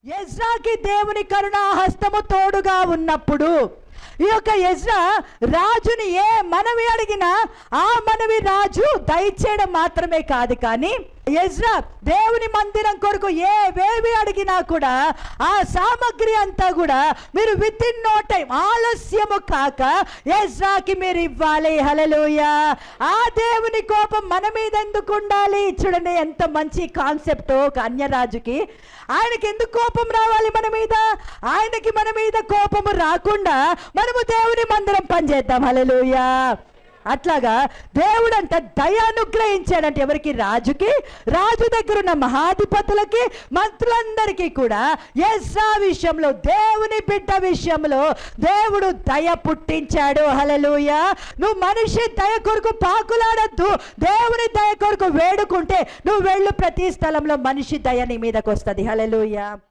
ఎజ్రాకి దేవుని కరుణా హస్తము తోడుగా ఉన్నప్పుడు ఈ యొక్క ఎజ్రా రాజుని ఏ మనవి అడిగినా ఆ మనవి రాజు దయచేయడం మాత్రమే కాదు, కానీ ఎజ్రా దేవుని మందిరం కొరకు ఏవేవి అడిగినా కూడా ఆ సామగ్రి అంతా కూడా మీరు విత్ ఇన్ నో టైం, ఆలస్యము కాక ఎజ్రాకి మీరు ఇవ్వాలి. హల్లెలూయా. ఆ దేవుని కోపం మన మీద ఎందుకు ఉండాలి? చూడండి ఎంత మంచి కాన్సెప్ట్. ఒక అన్యరాజుకి ఆయనకి ఎందుకు కోపం రావాలి మన మీద? ఆయనకి మన మీద కోపము రాకుండా మనము దేవుని మందిరం పనిచేద్దాం. హల్లెలూయా. అట్లాగా దేవుడు అంట దయ అనుగ్రహించాడంటే ఎవరికి? రాజుకి, రాజు దగ్గర ఉన్న మహాధిపతులకి, మంత్రులందరికీ కూడా ఎజ్రా విషయంలో, దేవుని బిడ్డ విషయంలో దేవుడు దయ పుట్టించాడు. హల్లెలూయా. నువ్వు మనిషి దయ కొరకు పాకులాడద్దు, దేవుని దయ కొరకు వేడుకుంటే నువ్వు వెళ్ళు ప్రతి స్థలంలో మనిషి దయ నీ మీదకి వస్తుంది. హల్లెలూయా.